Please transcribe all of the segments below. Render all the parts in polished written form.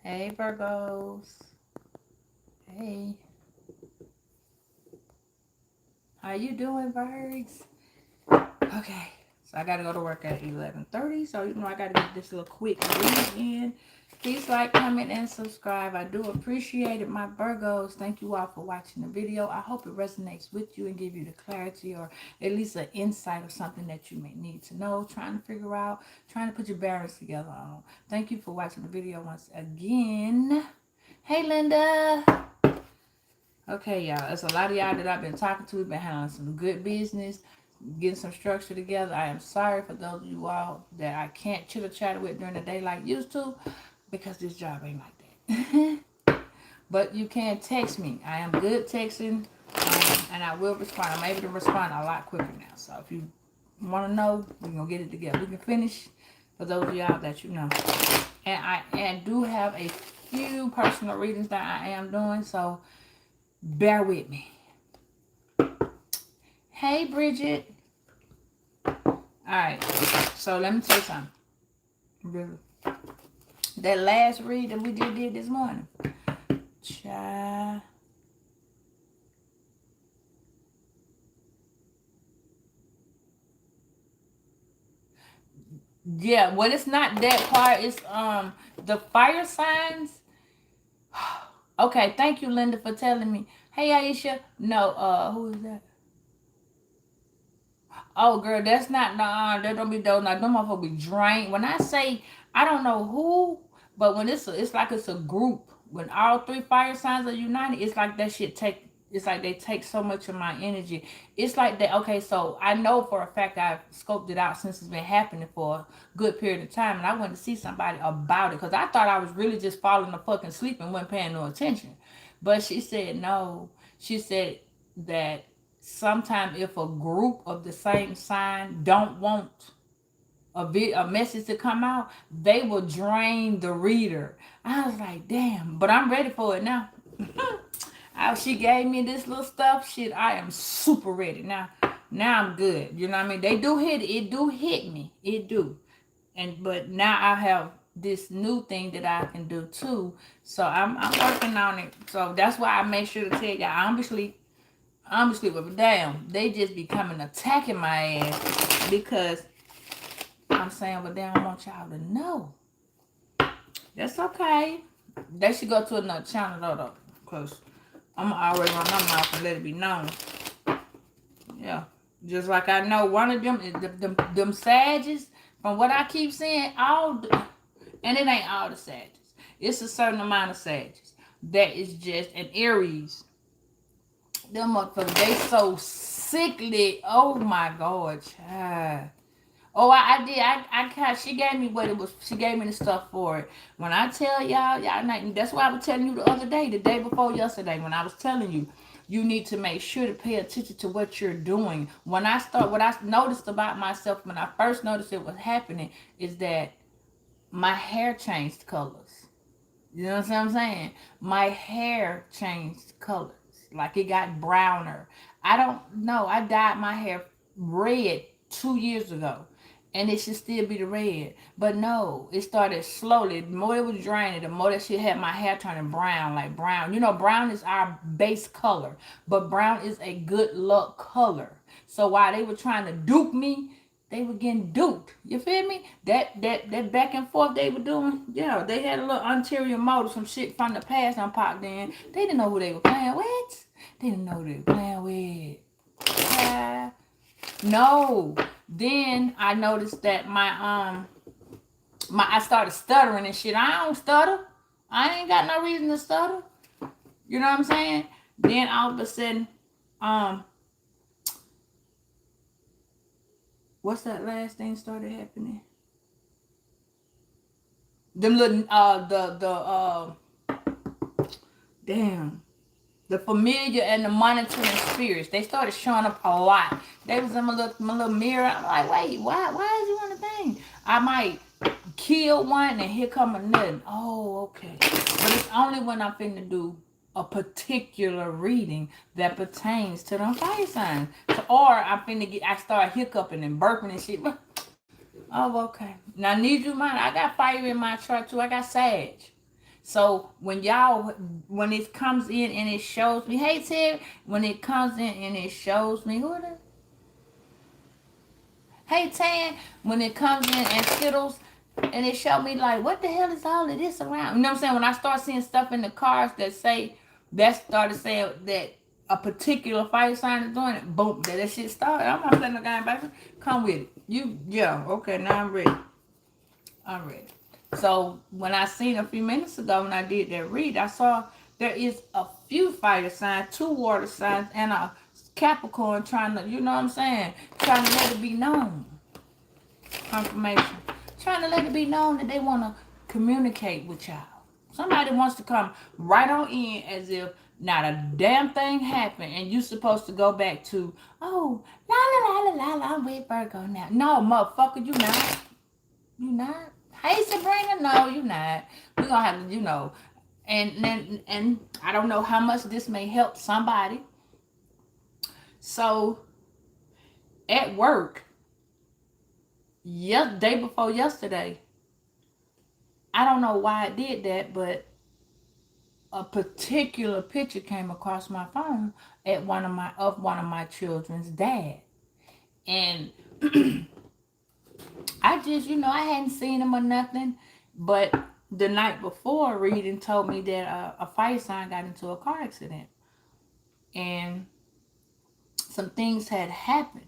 Hey, Virgos. Hey. How you doing, birds? Okay. So I got to go to work at 11:30. So, I got to get this little quick read in. Please like, comment, and subscribe. I do appreciate it, my Virgos. Thank you all for watching the video. I hope it resonates with you and give you the clarity or at least an insight of something that you may need to know, trying to figure out, trying to put your bearings together on. Thank you for watching the video once again. Hey, Linda. Okay, y'all. There's a lot of y'all that I've been talking to. We've been handling some good business, getting some structure together. I am sorry for those of you all that I can't chitter chatter with during the day like used to, because this job ain't like that. But you can text me. I am good texting, and I will respond. I'm able to respond a lot quicker now. So if you want to know, we're gonna get it together. We can finish for those of y'all that you know. And I do have a few personal readings that I am doing, so bear with me. Hey, Bridget. All right. So let me tell you something. That last read that we just did this morning. Child. Yeah, well, it's not that part. It's the fire signs. Okay, thank you, Linda, for telling me. Hey, Aisha. No, who is that? Oh, girl, that's not, nah, that don't be those. Now, them motherfuckers be drained. When I say, I don't know who, but when it's like it's a group. When all three fire signs are united, it's like that shit it's like they take so much of my energy. It's like that, okay, so I know for a fact I've scoped it out since it's been happening for a good period of time, and I went to see somebody about it, because I thought I was really just falling the fucking sleep and wasn't paying no attention. But she said no. She said that sometimes if a group of the same sign don't want a message to come out, they will drain the reader. I was like, damn, but I'm ready for it now. She gave me this little stuff. Shit, I am super ready now. Now I'm good. You know what I mean? They do hit it. It do hit me. It do. But now I have this new thing that I can do too. So I'm working on it. So that's why I make sure to tell y'all. I'm sleep with damn. They just be coming attacking my ass because I'm saying, but they don't want y'all to know. That's okay. They should go to another channel though, because I'm already run my mouth and let it be known. Yeah. Just like I know one of them Sages, from what I keep saying, and it ain't all the Sages. It's a certain amount of Sages that is just an Aries. Them motherfuckers, they so sickly. Oh my God, child. Oh, I did. She gave me what it was. She gave me the stuff for it. When I tell y'all not, that's why I was telling you the other day, the day before yesterday, when I was telling you, you need to make sure to pay attention to what you're doing. What I noticed about myself when I first noticed it was happening is that my hair changed colors. You know what I'm saying? My hair changed colors. Like it got browner. I don't know. I dyed my hair red 2 years ago. And it should still be the red. But no, it started slowly. The more it was draining, the more that shit had my hair turning brown. Like brown. You know, brown is our base color. But brown is a good luck color. So while they were trying to dupe me, they were getting duped. You feel me? That back and forth they were doing. Yeah, they had a little ulterior motive, some shit from the past on popped in. They didn't know who they were playing with. They didn't know who they were playing with. No. Then I noticed that I started stuttering and shit. I don't stutter. I ain't got no reason to stutter. You know what I'm saying? Then all of a sudden, what's that last thing started happening? Them little damn, the familiar and the monitoring spirits, they started showing up a lot. They was in my little mirror. I'm like, wait, why is he on the thing? I might kill one and here come another. Oh, okay. But it's only when I'm finna do a particular reading that pertains to them fire signs. So, or I start hiccuping and burping and shit. Oh, okay. Now, need you mind, I got fire in my chart too. I got Sag. So when it comes in and it shows me, hey Ted, when it comes in and it shows me, who it is? Hey Tan, when it comes in and Skittles, and it showed me like, what the hell is all of this around? You know what I'm saying? When I start seeing stuff in the cars that started saying that a particular fire sign is doing it, boom, that shit started. I'm not letting the guy back. Come with it. Yeah, okay, now I'm ready. I'm ready. So when I seen a few minutes ago when I did that read, I saw there is a few fire signs, two water signs, and a Capricorn trying to, you know what I'm saying, trying to let it be known. Confirmation. Trying to let it be known that they want to communicate with y'all. Somebody wants to come right on in as if not a damn thing happened and you supposed to go back to, oh, la la la la la la, I'm with Virgo now. No, motherfucker, you not. You not. Hey, Sabrina, no, you not. We're going to have to, and I don't know how much this may help somebody. So, at work, day before yesterday, I don't know why I did that, but a particular picture came across my phone at one of my children's dad, and I just I hadn't seen him or nothing, but the night before, reading told me that a fire sign got into a car accident, and some things had happened.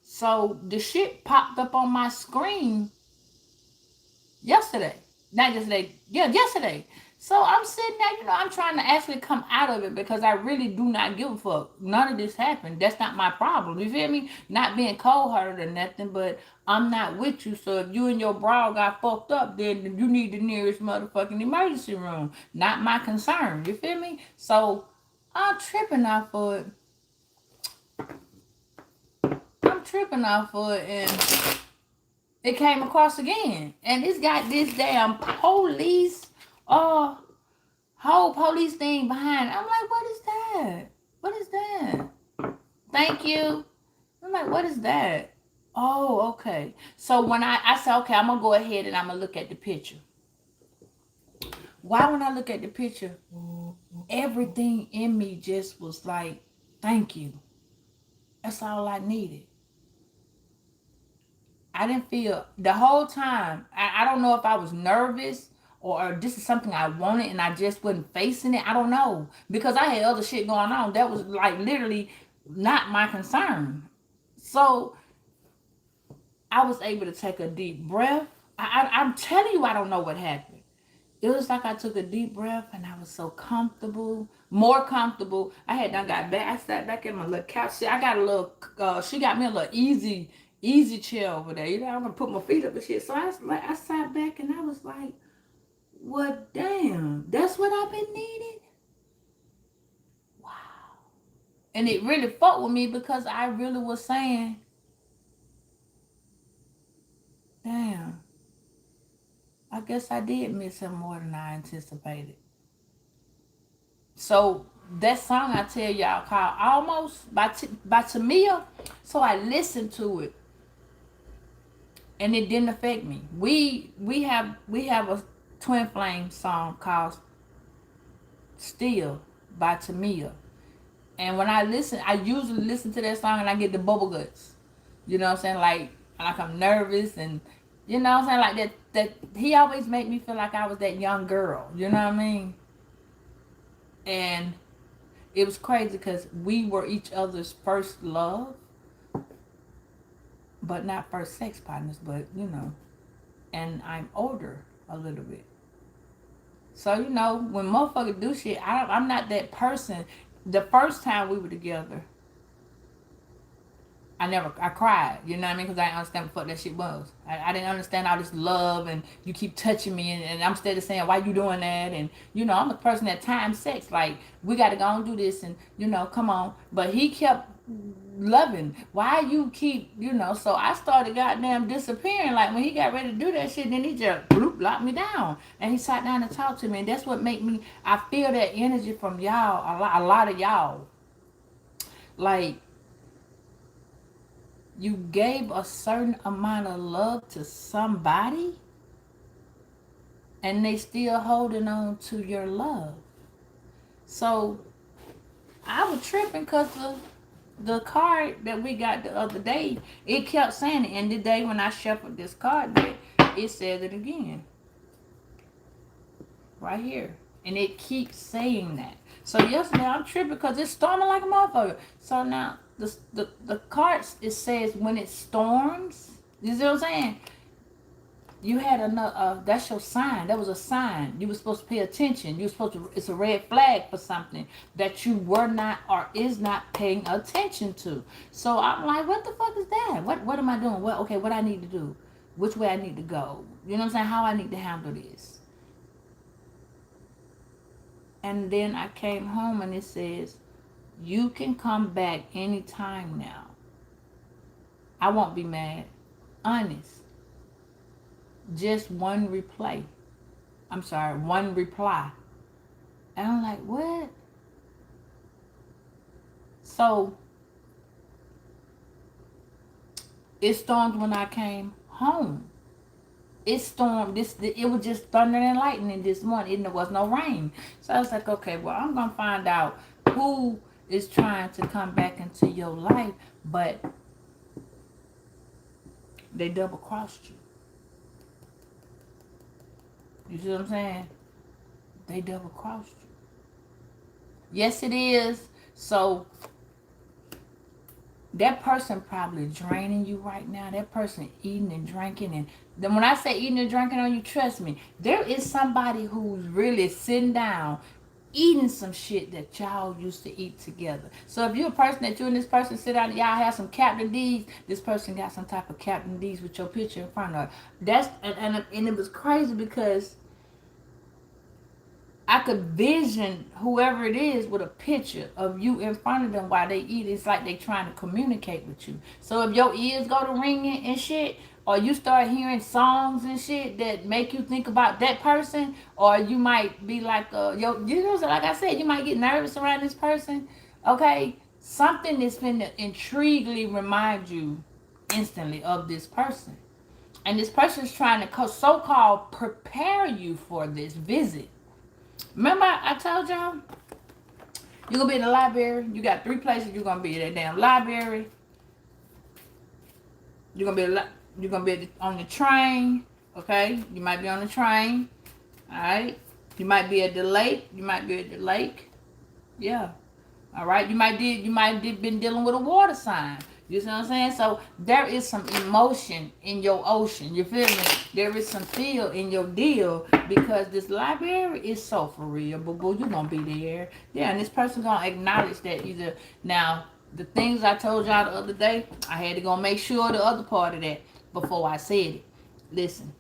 So the shit popped up on my screen yesterday. Not yesterday. Yeah, yesterday. So I'm sitting there, I'm trying to actually come out of it because I really do not give a fuck. None of this happened. That's not my problem. You feel me? Not being cold hearted or nothing, but I'm not with you. So if you and your bra got fucked up, then you need the nearest motherfucking emergency room. Not my concern. You feel me? So I'm tripping off for it. I'm tripping off for it, and it came across again, and it's got this damn police, whole police thing behind it. I'm like, what is that? What is that? Thank you. I'm like, what is that? Oh, okay. So when I said, okay, I'm gonna go ahead and I'm gonna look at the picture. Why when I look at the picture, everything in me just was like, thank you. That's all I needed. I didn't feel the whole time. I don't know if I was nervous or this is something I wanted and I just wasn't facing it. I don't know. Because I had other shit going on that was like literally not my concern. So I was able to take a deep breath. I'm telling you, I don't know what happened. It was like I took a deep breath and I was so comfortable, more comfortable. I had done got back. I sat back in my little couch. I got a little. She got me a little easy chair over there. I'm gonna put my feet up and shit. So I sat back and I was like, "Well, damn, that's what I've been needing." Wow. And it really fucked with me because I really was saying, "Damn, I guess I did miss him more than I anticipated." So that song I tell y'all called "Almost" by Tamia. So I listened to it, and it didn't affect me. We have a Twin Flame song called "Still" by Tamia, and when I listen, I usually listen to that song and I get the bubble guts. You know what I'm saying? Like I'm nervous and you know what I'm saying? Like that he always made me feel like I was that young girl. You know what I mean? And it was crazy because we were each other's first love, but not first sex partners, but and I'm older a little bit. So, when motherfuckers do shit, I'm not that person. The first time we were together, I cried, you know what I mean? Because I didn't understand what the fuck that shit was. I didn't understand all this love and you keep touching me and I'm steady saying, why you doing that? And, I'm a person that time sex. Like, we got to go and do this and, come on. But he kept loving. Why you keep, so I started goddamn disappearing. Like, when he got ready to do that shit, then he just bloop, locked me down. And he sat down and talked to me. And that's what made me, I feel that energy from y'all, a lot of y'all. Like, you gave a certain amount of love to somebody and they still holding on to your love. So I was tripping because the card that we got the other day, it kept saying it. And the day when I shuffled this card deck, it said it again. Right here. And it keeps saying that. So yesterday I'm tripping because it's storming like a motherfucker. So now the cards, it says when it storms, you see what I'm saying? You had another that's your sign. That was a sign. You were supposed to pay attention. You were supposed to, it's a red flag for something that you were not or is not paying attention to. So I'm like, what the fuck is that? What am I doing? What, okay, what I need to do? Which way I need to go? You know what I'm saying? How I need to handle this. And then I came home and it says, you can come back anytime now. I won't be mad. Honest. Just one replay. I'm sorry, one reply. And I'm like, what? So it stormed when I came home. It stormed. It was just thunder and lightning this morning, and there was no rain. So I was like, okay, well, I'm gonna find out who is trying to come back into your life, but they double crossed you. You see what I'm saying? They double crossed you. Yes, it is. So that person probably draining you right now. That person eating and drinking. And then when I say eating and drinking on you, trust me, there is somebody who's really sitting down eating some shit that y'all used to eat together. So if you're a person that you and this person sit down and y'all have some Captain D's, this person got some type of Captain D's with your picture in front of her. That's and it was crazy because I could vision whoever it is with a picture of you in front of them while they eat. It's like they trying to communicate with you. So if your ears go to ringing and shit, or you start hearing songs and shit that make you think about that person, or you might be like, you know, like I said, you might get nervous around this person. Okay, something that's finna intriguingly remind you instantly of this person, and this person is trying to so-called prepare you for this visit. Remember I told y'all you're gonna be in the library. You got three places you're gonna be in that damn library. You're gonna be on the train. Okay, you might be on the train. All right. You might be at the lake. You might be at the lake. Yeah. All right. You might have been dealing with a water sign. You see what I'm saying? So there is some emotion in your ocean. You feel me? There is some feel in your deal because this library is so for real. But boo, you gonna be there. Yeah, and this person gonna acknowledge that either now the things I told y'all the other day, I had to go make sure the other part of that before I said it. Listen.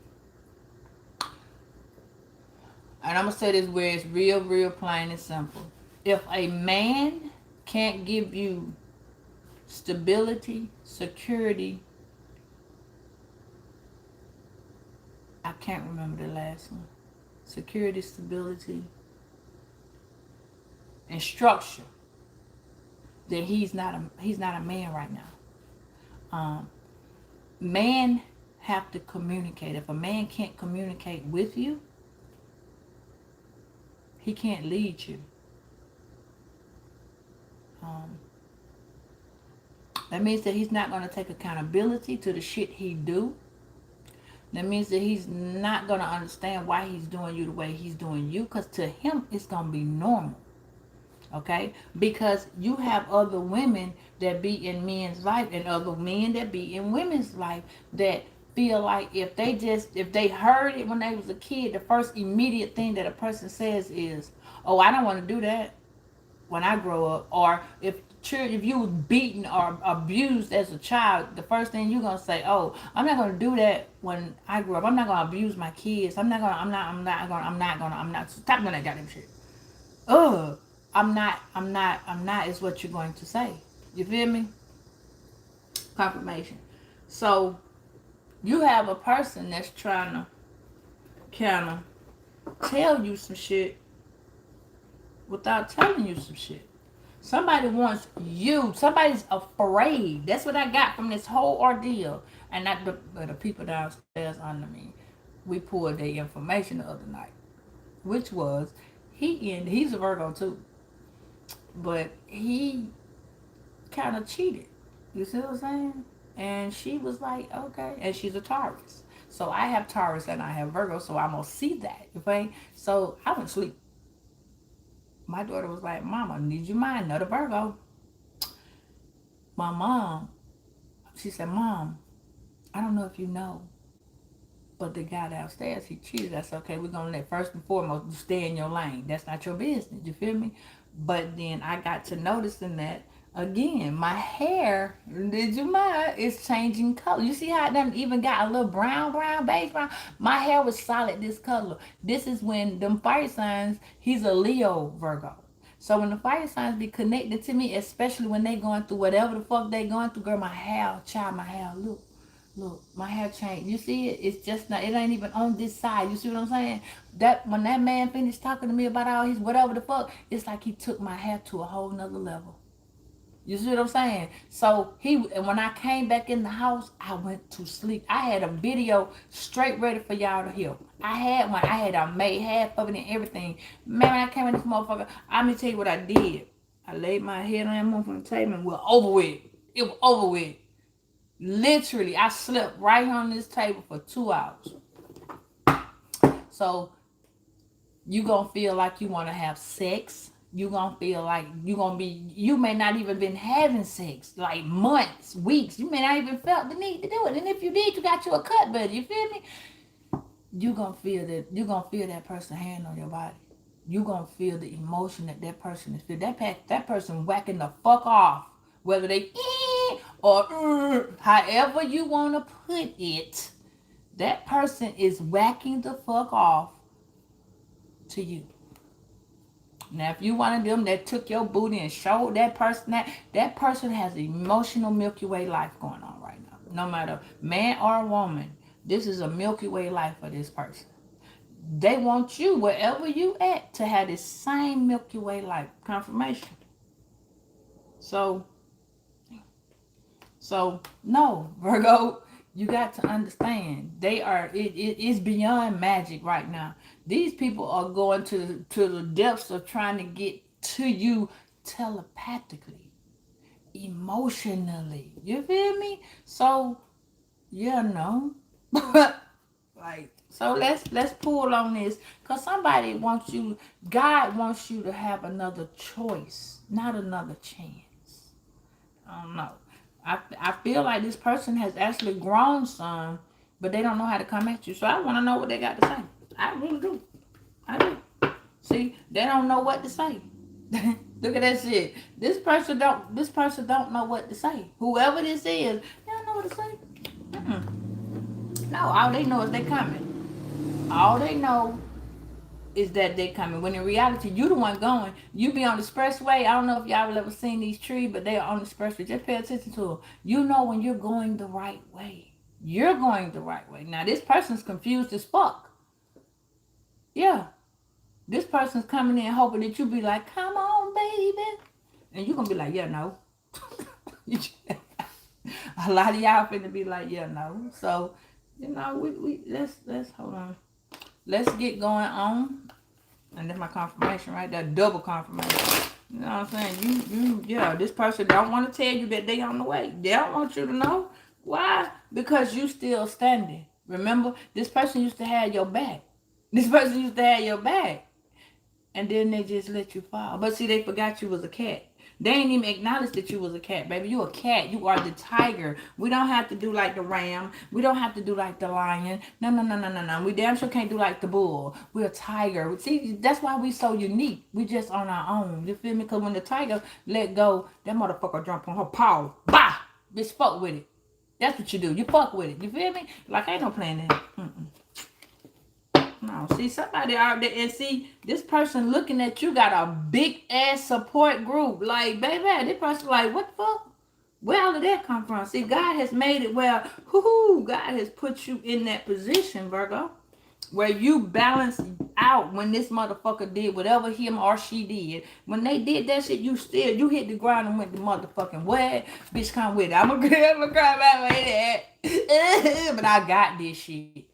And I'm gonna say this where it's real, real plain and simple. If a man can't give you stability, security, I can't remember the last one. Security, stability, and structure. Then he's not a man right now. Men have to communicate. If a man can't communicate with you, he can't lead you. That means that he's not going to take accountability to the shit he do. That means that he's not going to understand why he's doing you the way he's doing you, because to him it's going to be normal. Okay? Because you have other women that be in men's life and other men that be in women's life that feel like if they heard it when they was a kid, the first immediate thing that a person says is, oh, I don't want to do that when I grow up. Or if you was beaten or abused as a child, the first thing you're gonna say, oh, I'm not gonna do that when I grow up. I'm not gonna abuse my kids. I'm not gonna stop doing that goddamn shit. I'm not is what you're going to say. You feel me? Confirmation. So you have a person that's trying to kind of tell you some shit without telling you some shit. Somebody wants you. Somebody's afraid. That's what I got from this whole ordeal. And not the people downstairs under me. we pulled their information the other night, which was he's a Virgo too, but he kind of cheated. You see what I'm saying? And she was like, okay, and she's a Taurus. So I have Taurus and I have Virgo, so I'm gonna see that. Okay, so I went to sleep. My daughter was like, Mama, need you mind another Virgo? My mom, she said, Mom, I don't know if you know, but the guy downstairs, he cheated. I said, okay, we're gonna let first and foremost stay in your lane. That's not your business. You feel me? But then I got to noticing that again, my hair, did you mind? It's changing color. You see how it done even got a little brown, beige brown? My hair was solid this color. This is when them fire signs, he's a Leo Virgo. So when the fire signs be connected to me, especially when they going through whatever the fuck they going through, girl, my hair, child, my hair, look, my hair changed. You see it? It's just not, it ain't even on this side. You see what I'm saying? That when that man finished talking to me about all his whatever the fuck, it's like he took my hair to a whole nother level. You see what I'm saying? So and when I came back in the house, I went to sleep. I had a video straight ready for y'all to hear. I had one. I had made half of it and everything. Man, when I came in this motherfucker, I'm gonna tell you what I did. I laid my head on that motherfucking table and we're over with. It was over with. Literally, I slept right on this table for 2 hours. So you gonna feel like you want to have sex. You gonna feel like you may not even been having sex like months, weeks. You may not even felt the need to do it. And if you did, you got you a cut buddy. You feel me? You gonna feel that person hand on your body. You gonna feel the emotion that person is feeling. That person whacking the fuck off, whether they or however you wanna put it. That person is whacking the fuck off to you. Now, if you one of them that took your booty and showed that person that person has emotional Milky Way life going on right now. No matter man or woman, this is a Milky Way life for this person. They want you, wherever you at, to have this same Milky Way life confirmation. So no, Virgo, you got to understand, it is beyond magic right now. These people are going to the depths of trying to get to you telepathically, emotionally. You feel me? So, yeah, no. Like, so let's pull on this, because somebody wants you, God wants you to have another choice, not another chance. I don't know. I feel like this person has actually grown some, but they don't know how to come at you. So I want to know what they got to say. I really do. I do. See, they don't know what to say. Look at that shit. This person don't know what to say. Whoever this is, they don't know what to say. No, all they know is they coming. All they know is that they coming. When in reality, you the one going. You be on the expressway. I don't know if y'all ever seen these trees, but they are on the expressway. Just pay attention to them. You know when you're going the right way. You're going the right way. Now, this person's confused as fuck. Yeah. This person's coming in hoping that you be like, come on, baby. And you're going to be like, yeah, no. A lot of y'all finna be like, yeah, no. So, let's hold on. Let's get going on. And that's my confirmation, right? That double confirmation. You know what I'm saying? Yeah, this person don't want to tell you that they on the way. They don't want you to know. Why? Because you still standing. Remember, this person used to have your back. This person used to have your back. And then they just let you fall. But see, they forgot you was a cat. They ain't even acknowledge that you was a cat, baby. You a cat. You are the tiger. We don't have to do like the ram. We don't have to do like the lion. No. We damn sure can't do like the bull. We're a tiger. See, that's why we so unique. We just on our own. You feel me? Because when the tiger let go, that motherfucker jump on her paw. Bah! Bitch, fuck with it. That's what you do. You fuck with it. You feel me? Like, I ain't no playing that. No, see, somebody out there, and see, this person looking at you got a big ass support group. Like, baby, this person like, what the fuck? Where all of that come from? See, God has made it where, God has put you in that position, Virgo, where you balance out when this motherfucker did whatever him or she did. When they did that shit, you hit the ground and went to motherfucking what? Bitch, come with it. I'm gonna cry about my head. But I got this shit.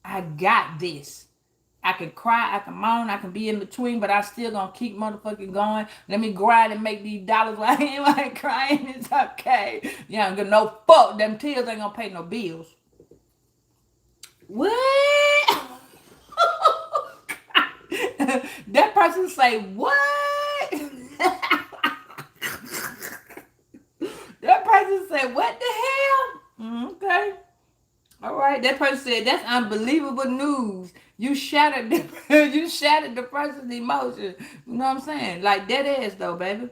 I got this. I can cry, I can moan, I can be in between, but I still gonna keep motherfucking going. Let me grind and make these dollars while I ain't like crying. It's okay. Yeah, I'm gonna no fuck. Them tears ain't gonna pay no bills. What? That person say what? That person said what the hell? Okay. All right, that person said that's unbelievable news. You shattered you shattered the person's emotion. You know what I'm saying? Like that is though, baby.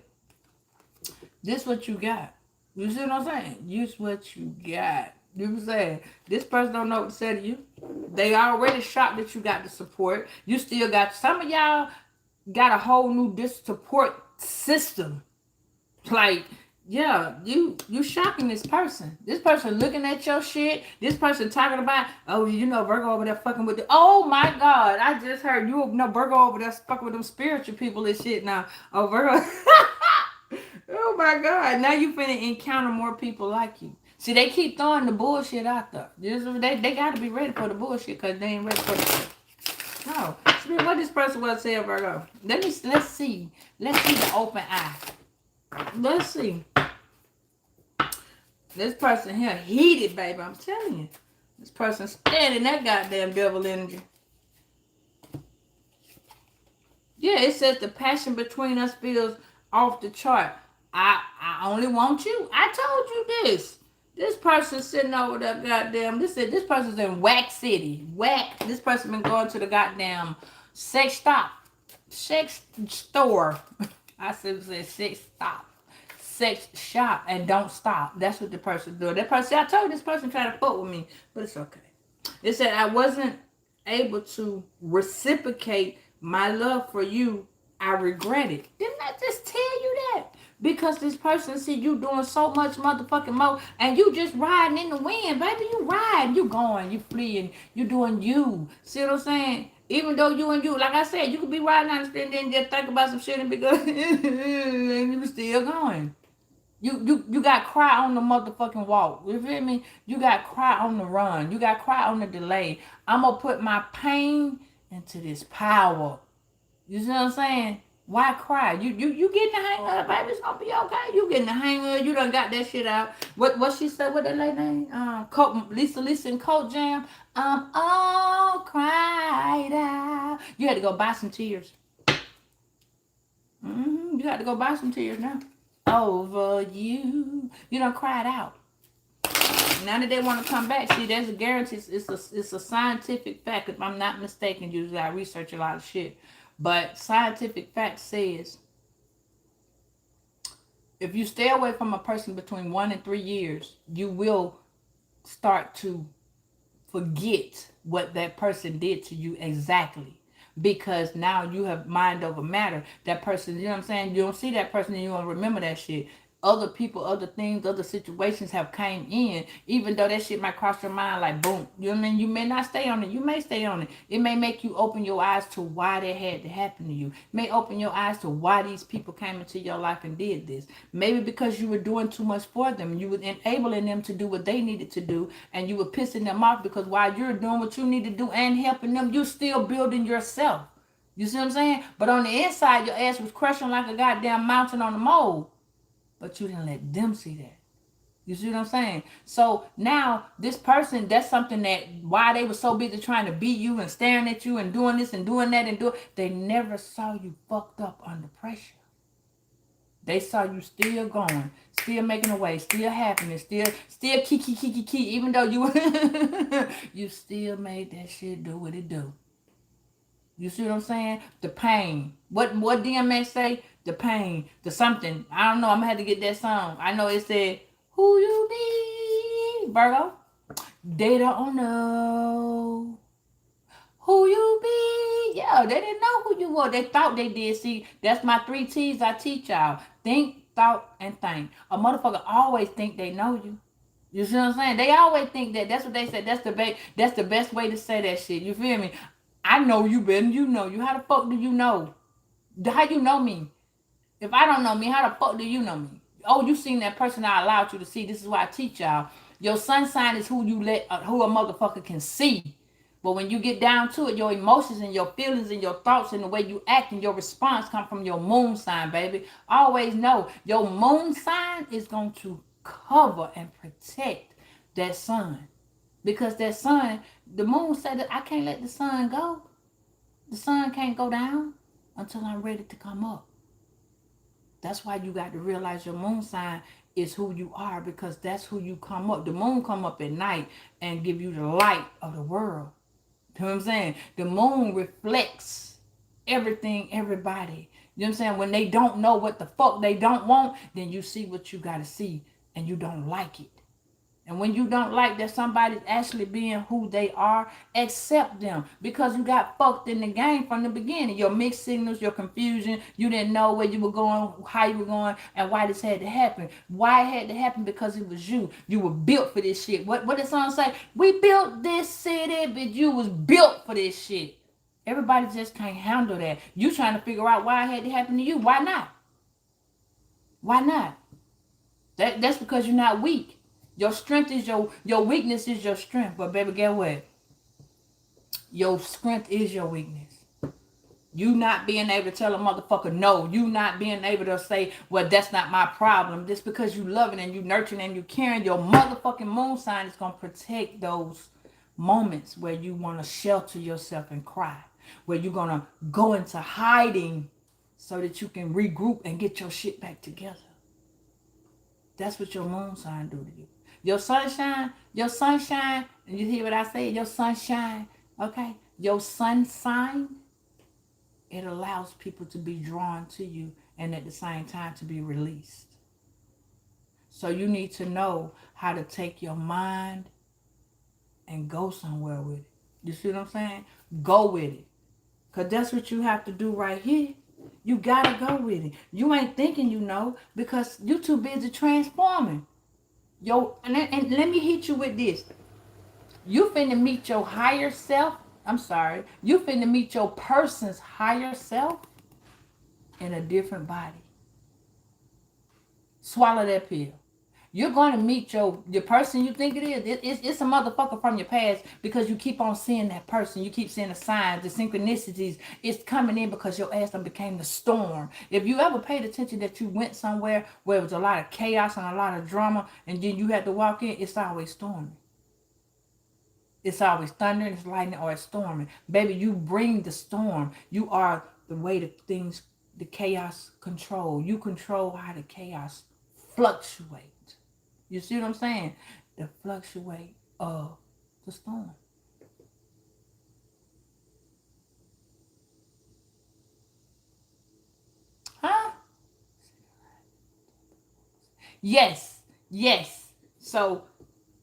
This what you got. You see what I'm saying? Use what you got. You know what I'm saying? This person don't know what to say to you. They already shocked that you got the support. You still got some of y'all got a whole new support system. Like, yeah, you shocking this person. This person looking at your shit. This person talking about, oh, you know, Virgo over there fucking with the. Oh my God, I just heard you know Virgo over there fucking with them spiritual people and shit now. Oh, Virgo. Oh my God, now you finna encounter more people like you. See, they keep throwing the bullshit out there. They got to be ready for the bullshit because they ain't ready for the. No, what this person was saying, Virgo. Let's see. Let's see the open eye. Let's see. This person here heated, baby. I'm telling you. This person standing that goddamn devil energy. Yeah, it says the passion between us feels off the chart. I only want you. I told you this. This person sitting over there goddamn. This person's in Whack City. Whack. This person been going to the goddamn sex store. I said sex stop. Sex shop and don't stop. That's what the person doing. That person, I told you this person tried to fuck with me, but it's okay. It said I wasn't able to reciprocate my love for you. I regret it. Didn't I just tell you that? Because this person see you doing so much motherfucking more, and you just riding in the wind, baby. You riding, you going, you fleeing, you doing you. See what I'm saying? Even though you and you, like I said, you could be riding down the street and then just think about some shit and be going, and you still going. You got cry on the motherfucking walk. You feel me? You got cry on the run. You got cry on the delay. I'm gonna put my pain into this power. You see what I'm saying? Why cry? You getting the hang of it, baby. It's gonna be okay. You getting the hang of it. You done got that shit out. What she said? What that lady name? Lisa and Coat Jam. All cried out. You had to go buy some tears. You had to go buy some tears now. Over you. You done cried out. Now that they want to come back, see, there's a guarantee. It's a scientific fact. If I'm not mistaken, usually I research a lot of shit. But scientific fact says if you stay away from a person between 1 and 3 years, you will start to forget what that person did to you exactly. Because now you have mind over matter. That person, you know what I'm saying? You don't see that person and you don't remember that shit. Other people, other things, other situations have came in, even though that shit might cross your mind like boom. You know what I mean? You may not stay on it. You may stay on it. It may make you open your eyes to why that had to happen to you. It may open your eyes to why these people came into your life and did this. Maybe because you were doing too much for them. You were enabling them to do what they needed to do, and you were pissing them off because while you're doing what you need to do and helping them, you're still building yourself. You see what I'm saying? But on the inside, your ass was crushing like a goddamn mountain on the mold. But you didn't let them see that. You see what I'm saying? So now this person, that's something that why they were so busy trying to beat you and staring at you and doing this and doing that and they never saw you fucked up under pressure. They saw you still going, still making a way, still happening, still key, even though you you still made that shit do what it do. You see what I'm saying? The pain. What DMX say? The pain. The something. I don't know. I'm gonna have to get that song. I know it said, who you be? Virgo. They don't know who you be. Yeah, they didn't know who you were. They thought they did. See, that's my 3 T's I teach y'all. Think, thought, and think. A motherfucker always think they know you. You see what I'm saying? They always think that. That's what they said. That's the best way to say that shit. You feel me? I know you better than you know you. How the fuck do you know? How you know me? If I don't know me, how the fuck do you know me? Oh, you seen that person I allowed you to see. This is why I teach y'all. Your sun sign is who you let, who a motherfucker can see. But when you get down to it, your emotions and your feelings and your thoughts and the way you act and your response come from your moon sign, baby. Always know your moon sign is going to cover and protect that sun. Because that sun, the moon said that I can't let the sun go. The sun can't go down until I'm ready to come up. That's why you got to realize your moon sign is who you are, because that's who you come up. The moon come up at night and give you the light of the world. You know what I'm saying? The moon reflects everything, everybody. You know what I'm saying? When they don't know what the fuck they don't want, then you see what you got to see and you don't like it. And when you don't like that somebody's actually being who they are, accept them. Because you got fucked in the game from the beginning. Your mixed signals, your confusion, you didn't know where you were going, how you were going, and why this had to happen. Why it had to happen? Because it was you. You were built for this shit. What did someone say? We built this city, but you was built for this shit. Everybody just can't handle that. You trying to figure out why it had to happen to you. Why not? Why not? That's because you're not weak. Your strength is your weakness is your strength. But baby, get what? Your strength is your weakness. You not being able to tell a motherfucker no. You not being able to say, well, that's not my problem. Just because you loving and you nurturing and you caring, your motherfucking moon sign is going to protect those moments where you want to shelter yourself and cry. Where you're going to go into hiding so that you can regroup and get your shit back together. That's what your moon sign do to you. Your sunshine, and you hear what I say? Your sunshine, okay? Your sun sign, it allows people to be drawn to you and at the same time to be released. So you need to know how to take your mind and go somewhere with it. You see what I'm saying? Go with it. Because that's what you have to do right here. You got to go with it. You ain't thinking you know because you too busy transforming. And let me hit you with this. You finna meet your higher self. I'm sorry. You finna meet your person's higher self in a different body. Swallow that pill. You're going to meet your person you think it is. It's a motherfucker from your past because you keep on seeing that person. You keep seeing the signs, the synchronicities. It's coming in because your ass done became the storm. If you ever paid attention that you went somewhere where it was a lot of chaos and a lot of drama and then you had to walk in, it's always storming. It's always thundering, it's lightning, or it's storming. Baby, you bring the storm. You are the way that things, the chaos control. You control how the chaos fluctuate. You see what I'm saying? The fluctuate of the storm. Huh? Yes. So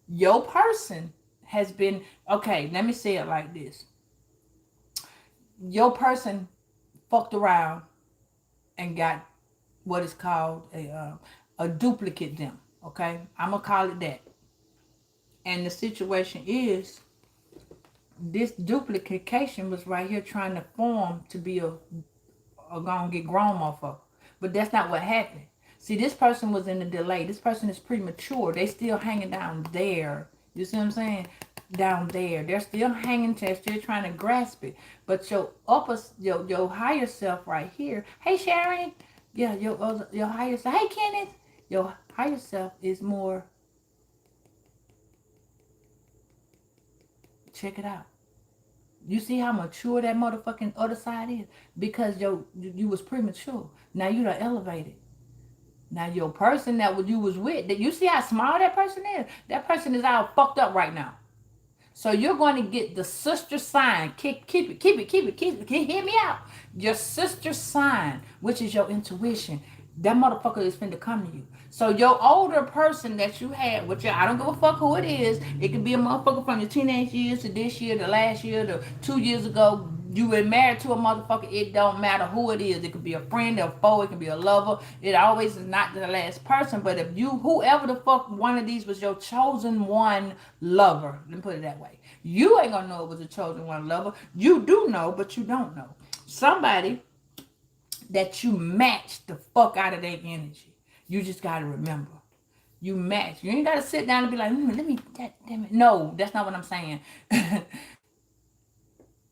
your person has been, okay, let me say it like this. Your person fucked around and got what is called a duplicate them. Okay, I'm gonna call it that. And the situation is, this duplication was right here trying to form to be a gonna get grown motherfucker. But that's not what happened. See, this person was in a delay. This person is premature. They still hanging down there. You see what I'm saying? Down there. They're still hanging, they're still trying to grasp it. But your higher self right here. Hey Sharon. Yeah, your higher self. Hey Kenneth. Your higher self is more. Check it out. You see how mature that motherfucking other side is? Because you was premature. Now you done elevated. Now your person that you was with, that you see how small that person is? That person is all fucked up right now. So you're going to get the sister sign. Keep it. Hear me out. Your sister sign, which is your intuition. That motherfucker is finna come to you. So your older person that you had, which I don't give a fuck who it is. It could be a motherfucker from your teenage years to this year, to last year, to 2 years ago. You were married to a motherfucker. It don't matter who it is. It could be a friend, a foe. It could be a lover. It always is not the last person. But if you, whoever the fuck one of these was your chosen one lover, let me put it that way. You ain't gonna know it was a chosen one lover. You do know, but you don't know. Somebody that you match the fuck out of their energy. You just got to remember. You match. You ain't got to sit down and be like, let me, damn it. No, that's not what I'm saying.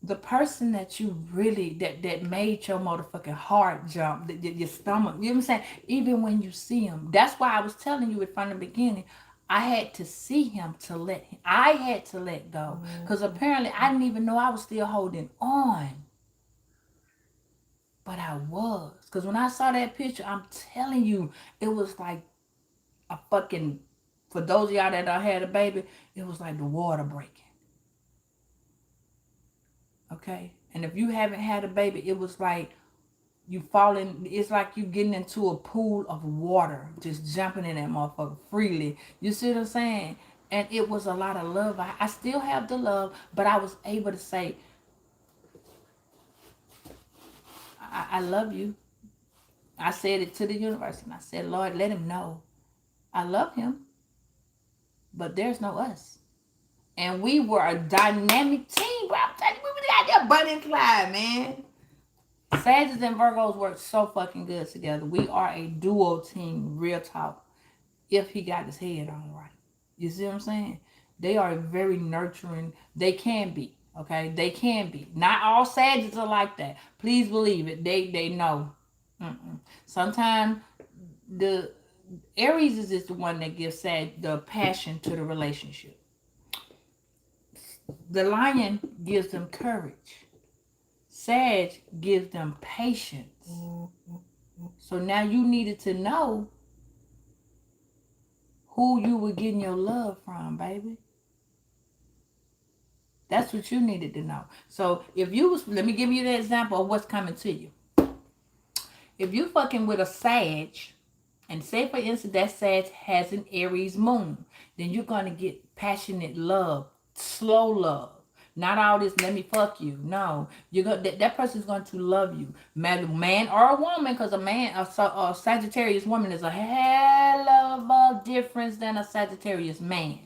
the person that you really that made your motherfucking heart jump, your stomach, you know what I'm saying? Even when you see him, that's why I was telling you it from the beginning. I had to see him to let him. I had to let go because apparently I didn't even know I was still holding on, but I was. Because when I saw that picture, I'm telling you, it was like a fucking. For those of y'all that don't had a baby, it was like the water breaking. Okay, and if you haven't had a baby, it was like you falling. It's like you getting into a pool of water, just jumping in that motherfucker freely. You see what I'm saying? And it was a lot of love. I still have the love, but I was able to say, I love you. I said it to the universe, and I said, Lord, let him know I love him, but there's no us. And we were a dynamic team, bro. I'm telling you, we really got that Bunny and Clyde, man. Sagittarius and Virgos work so fucking good together. We are a duo team, real talk. If he got his head on right. You see what I'm saying? They are very nurturing. They can be. Okay? They can be. Not all Sagittarius are like that. Please believe it. They know. Sometimes the Aries is just the one that gives the passion to the relationship. The lion gives them courage. Sag gives them patience. So now you needed to know who you were getting your love from, baby. That's what you needed to know. So if you was, let me give you the example of what's coming to you. If you fucking with a Sag, and say for instance that Sag has an Aries moon, then you're gonna get passionate love, slow love. Not all this, let me fuck you. No, you're gonna that person's going to love you, man or a woman, because a Sagittarius woman is a hell of a difference than a Sagittarius man.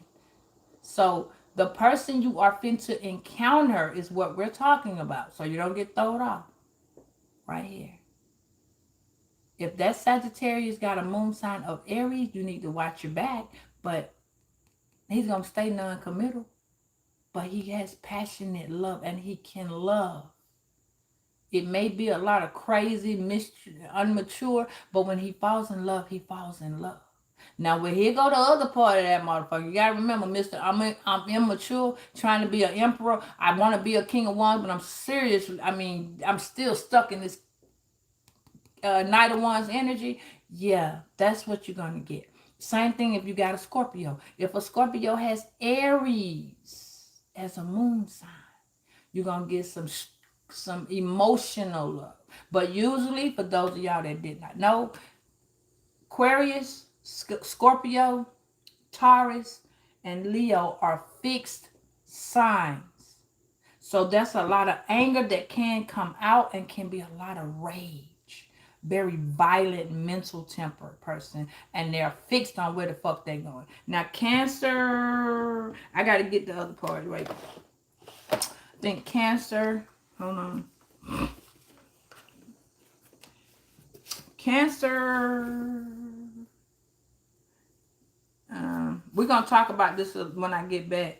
So the person you are fin to encounter is what we're talking about. So you don't get thrown off. Right here. If that Sagittarius got a moon sign of Aries, you need to watch your back. But he's going to stay non-committal. But he has passionate love and he can love. It may be a lot of crazy, unmature, but when he falls in love, he falls in love. Now, when here go the other part of that motherfucker. You gotta remember, Mister, I'm immature, trying to be an emperor. I want to be a king of wands, but I'm serious. I mean, I'm still stuck in this Knight of Wands energy. Yeah, that's what you're gonna get. Same thing if you got a Scorpio. If a Scorpio has Aries as a moon sign, you're gonna get some emotional love. But usually, for those of y'all that did not know, Aquarius, Scorpio, Taurus, and Leo are fixed signs. So that's a lot of anger that can come out and can be a lot of rage. Very violent, mental temper person. And they're fixed on where the fuck they going. Now, Cancer, I got to get the other part right. I think Cancer, hold on. Cancer. We're going to talk about this when I get back.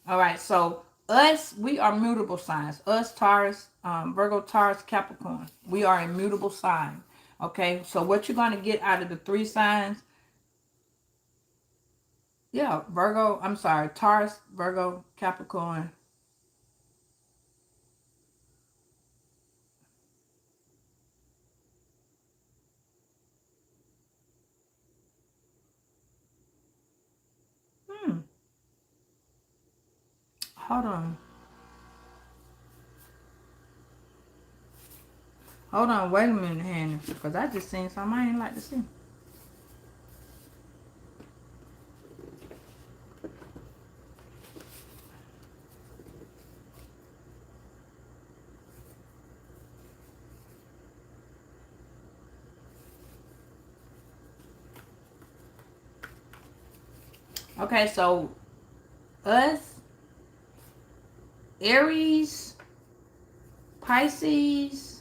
All right, so us, we are mutable signs. Us, Taurus, Virgo, Taurus, Capricorn. We are immutable signs. Okay, so what you're going to get out of the three signs, yeah, Taurus, Virgo, Capricorn. Hold on. Hold on, wait a minute, Hannah, because I just seen something I ain't like to see. Okay, so us, Aries, Pisces,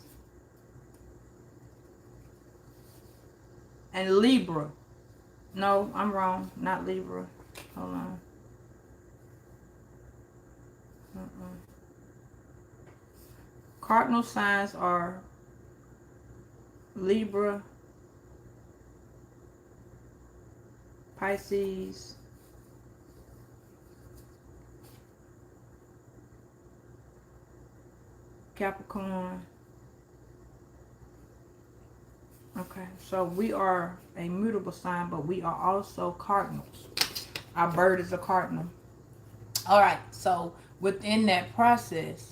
and Libra. No, I'm wrong. Not Libra. Hold on. Cardinal signs are Libra, Pisces, Capricorn. Okay, so we are a mutable sign, but we are also cardinals. Our bird is a cardinal. All right, so within that process,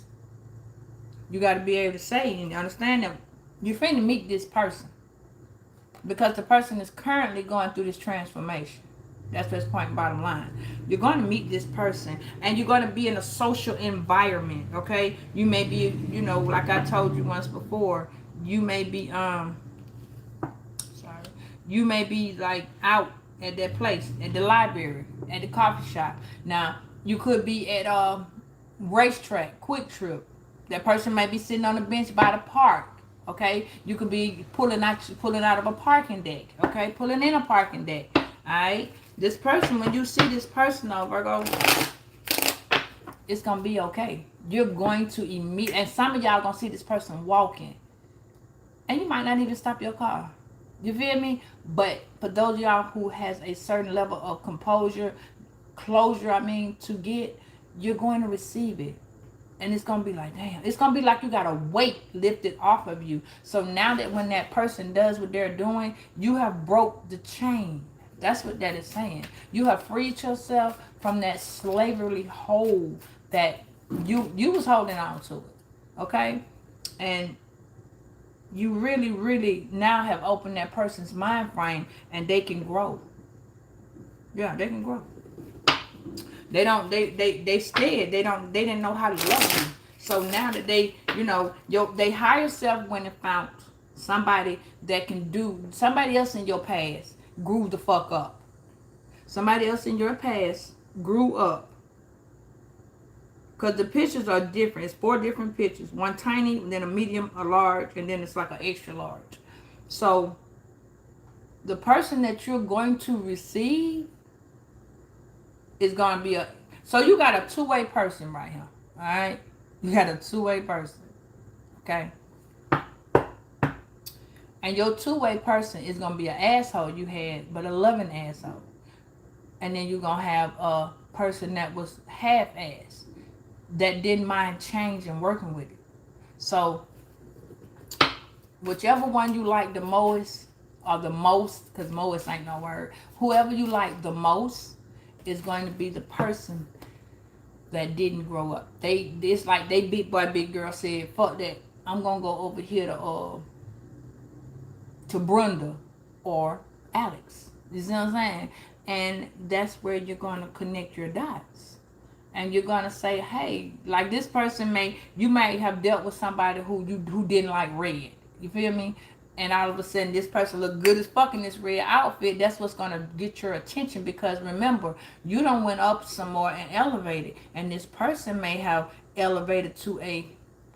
you got to be able to say and understand that you're finna meet this person because the person is currently going through this transformation. That's what's point bottom line. You're going to meet this person and you're going to be in a social environment, okay? You may be, you know, like I told you once before, you may be sorry. You may be like out at that place, at the library, at the coffee shop. Now, you could be at a racetrack, quick trip. That person may be sitting on the bench by the park. Okay, you could be pulling out of a parking deck. Okay, pulling in a parking deck. All right, this person, when you see this person, Virgo, it's gonna be okay. You're going to immediately, and some of y'all gonna see this person walking, and you might not even stop your car. You feel me? But for those of y'all who has a certain level of composure, closure, to get, you're going to receive it. And it's going to be like, damn. It's going to be like you got a weight lifted off of you. So now that when that person does what they're doing, you have broke the chain. That's what that is saying. You have freed yourself from that slavery hold that you was holding on to it. Okay? And you really, really now have opened that person's mind frame and they can grow. Yeah, they can grow. They scared. They didn't know how to love you. So now that they higher self went and found somebody that can do, somebody else in your past grew the fuck up. Somebody else in your past grew up. Because the pictures are different. It's 4 different pictures. One tiny, then a medium, a large, and then it's like an extra large. So the person that you're going to receive is going to be so you got a two-way person right here. All right? You got a two-way person. Okay? And your two-way person is going to be an asshole you had, but a loving asshole. And then you're going to have a person that was half-ass, that didn't mind changing, working with it. So whichever one you like the most, or the most, because most ain't no word, whoever you like the most is going to be the person that didn't grow up. It's like they big boy, big girl said, fuck that. I'm gonna go over here to Brenda or Alex. You see what I'm saying? And that's where you're gonna connect your dots. And you're gonna say, hey, like this person you may have dealt with somebody who didn't like red. You feel me? And all of a sudden this person look good as fuck in this red outfit. That's what's gonna get your attention, because remember, you done went up some more and elevated, and this person may have elevated to a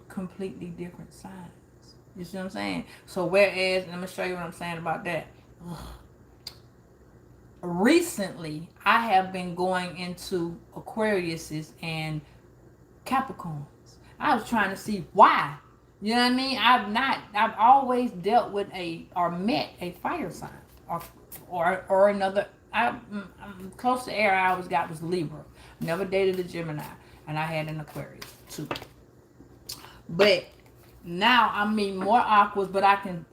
completely different size. You see what I'm saying? So whereas, let me show you what I'm saying about that. Recently I have been going into Aquariuses and Capricorns. I was trying to see why. You know what I mean? I've always dealt with or met a fire sign, or another. I'm close to air I always got was Libra. Never dated a Gemini, and I had an Aquarius too. But now I meet more Aquas, but I can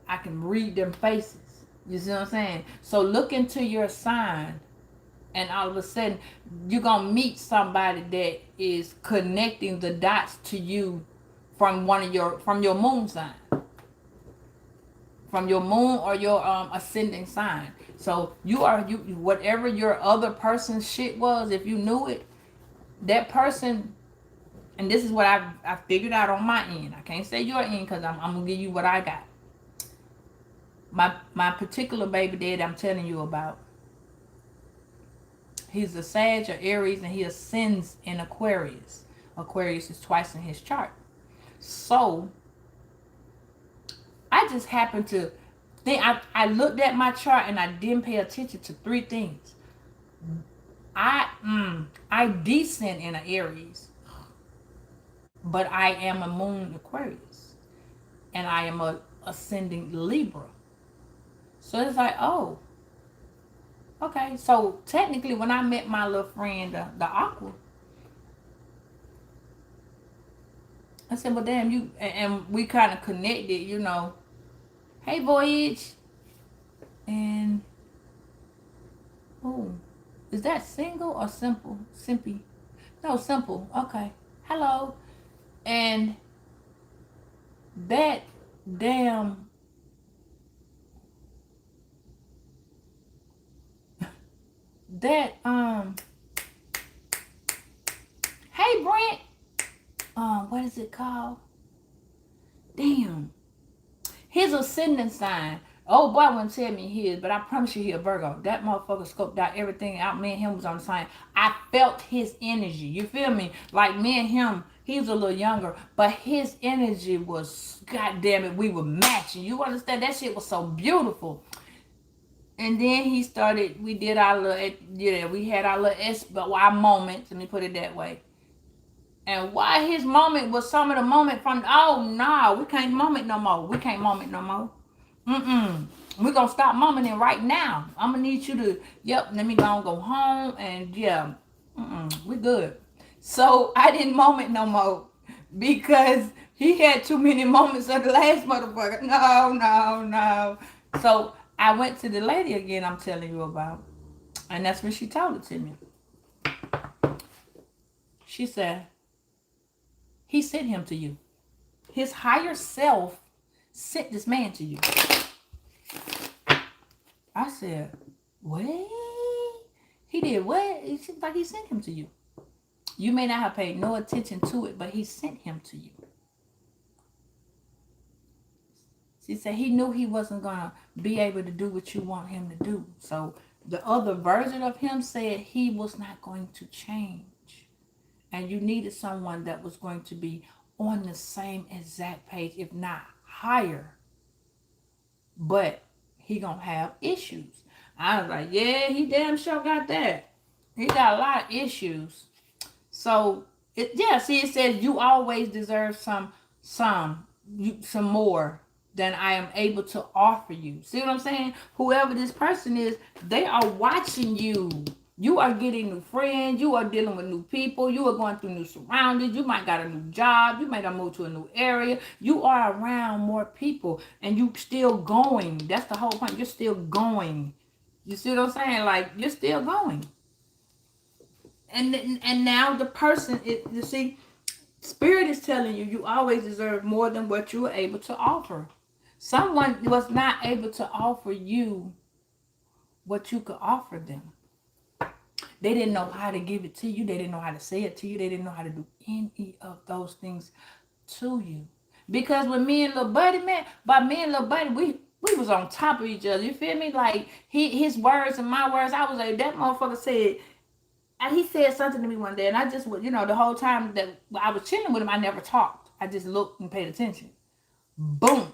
read them faces. You see what I'm saying? So look into your sign, and all of a sudden you're gonna meet somebody that is connecting the dots to you from your moon sign, from your moon or your ascending sign. So you whatever your other person's shit was, if you knew it, that person. And this is what I figured out on my end. I can't say your end because I'm gonna give you what I got. My particular baby dad I'm telling you about, he's a Sag or Aries, and he ascends in Aquarius. Aquarius is twice in his chart. So I just happened to think, I looked at my chart and I didn't pay attention to 3 things. I descend in an Aries. but I am a moon Aquarius, and I am a ascending Libra. So it's like, oh, okay. So technically, when I met my little friend, the Aqua, I said, well, damn, you, and we kind of connected, you know. Hey, Voyage. And, oh, is that single or simple? Simpy? No, simple. Okay. Hello. And that damn, that, hey, Brent. What is it called? Damn. His ascendant sign. Oh boy, wouldn't tell me his, but I promise you he a Virgo. That motherfucker scoped out everything out. Me and him was on the same. I felt his energy. You feel me? Like me and him, he was a little younger, but his energy was, goddamn it, we were matching. You understand? That shit was so beautiful. And then he started. We did our little, yeah, we had our little but our moments. Let me put it that way. And why his moment was some of the moment from, oh no, we can't moment no more. We can't moment no more. Mm-mm. We're gonna stop momenting right now. I'm gonna need you to, yep, let me go home and yeah. We good. So I didn't moment no more because he had too many moments of the last motherfucker. No, no, no. So I went to the lady again I'm telling you about. And that's when she told it to me. She said, he sent him to you. His higher self sent this man to you. I said, what? He did what? It seems like he sent him to you. You may not have paid no attention to it, but he sent him to you. She said he knew he wasn't going to be able to do what you want him to do. So the other version of him said he was not going to change. And you needed someone that was going to be on the same exact page, if not higher. But he gonna have issues. I was like, yeah, he damn sure got that. He got a lot of issues. So see, it says you always deserve some more than I am able to offer you. See what I'm saying? Whoever this person is, they are watching you. You are getting new friends. You are dealing with new people. You are going through new surroundings. You might got a new job. You might have moved to a new area. You are around more people and you still going. That's the whole point. You're still going. You see what I'm saying? Like, you're still going. And now the person, you see, Spirit is telling you, you always deserve more than what you were able to offer. Someone was not able to offer you what you could offer them. They didn't know how to give it to you. They didn't know how to say it to you. They didn't know how to do any of those things to you. Because when me and little buddy, man, by me and little buddy, we was on top of each other. You feel me? Like his words and my words, I was like, that motherfucker said, and he said something to me one day, and I just, you know, the whole time that I was chilling with him, I never talked. I just looked and paid attention. Boom.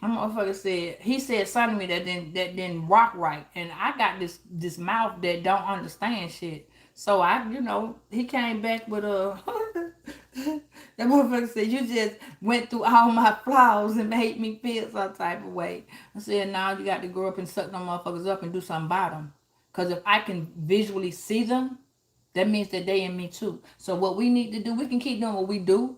That motherfucker said, he said something to me that didn't rock right, and I got this mouth that don't understand shit. So I, you know, he came back with a. That motherfucker said, you just went through all my flaws and made me feel some type of way. I said, now you got to grow up and suck them motherfuckers up and do something about them. Because if I can visually see them, that means that they in me too. So what we need to do, we can keep doing what we do,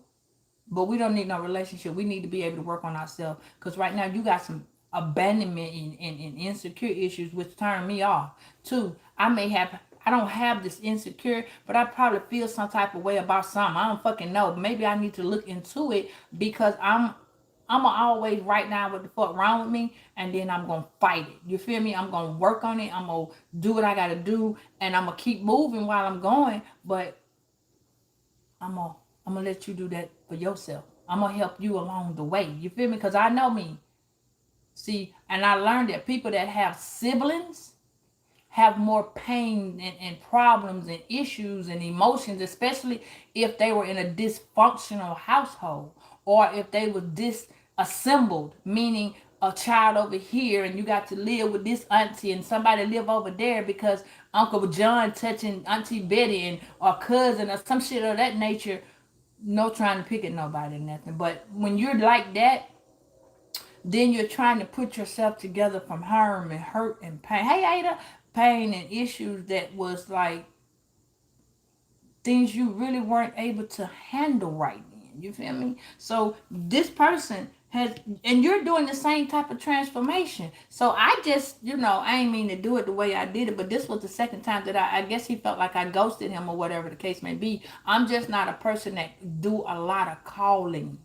but we don't need no relationship. We need to be able to work on ourselves. Because right now you got some abandonment and insecure issues, which turn me off. Too, I don't have this insecure, but I probably feel some type of way about something. I don't fucking know. Maybe I need to look into it because I'm gonna always write down what the fuck wrong with me, and then I'm gonna fight it. You feel me? I'm gonna work on it. I'm gonna do what I gotta do, and I'm gonna keep moving while I'm going. But I'm gonna let you do that for yourself. I'm gonna help you along the way. You feel me? Because I know me. See, and I learned that people that have siblings have more pain and problems and issues and emotions, especially if they were in a dysfunctional household or if they were disassembled, meaning a child over here and you got to live with this auntie and somebody live over there because Uncle John touching Auntie Betty and or cousin or some shit of that nature. No trying to pick at nobody or nothing. But when you're like that, then you're trying to put yourself together from harm and hurt and pain. Hey Ada, pain and issues that was like things you really weren't able to handle right then. You feel me? So this person has, and you're doing the same type of transformation. So I just, I ain't mean to do it the way I did it, but this was the second time that I guess he felt like I ghosted him or whatever the case may be. I'm just not a person that do a lot of calling.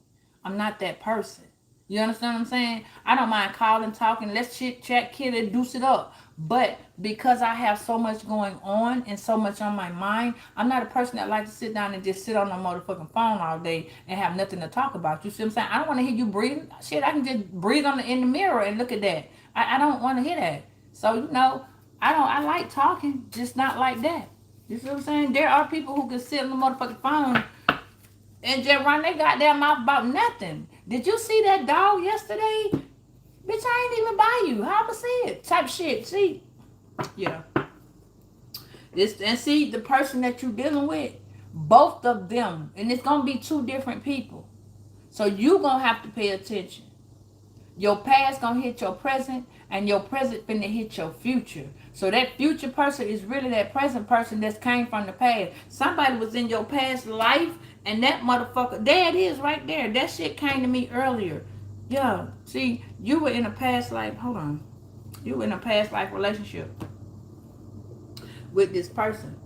I'm not that person. You understand what I'm saying? I don't mind calling, talking, let's chit chat, kid it, deuce it up. But because I have so much going on and so much on my mind, I'm not a person that likes to sit down and just sit on the motherfucking phone all day and have nothing to talk about. You see what I'm saying? I don't want to hear you breathing. Shit, I can just breathe in the mirror and look at that. I don't want to hear that. So, I like talking, just not like that. You see what I'm saying? There are people who can sit on the motherfucking phone and just run their goddamn mouth about nothing. Did you see that dog yesterday? Bitch, I ain't even buy you. How I'ma see it? Type shit. See? Yeah. And see the person that you're dealing with, both of them, and it's gonna be two different people. So you gonna have to pay attention. Your past gonna hit your present, and your present finna hit your future. So that future person is really that present person that's came from the past. Somebody was in your past life, and that motherfucker, there it is right there. That shit came to me earlier. Yeah, see, you were in a past life, hold on. You were in a past life relationship with this person.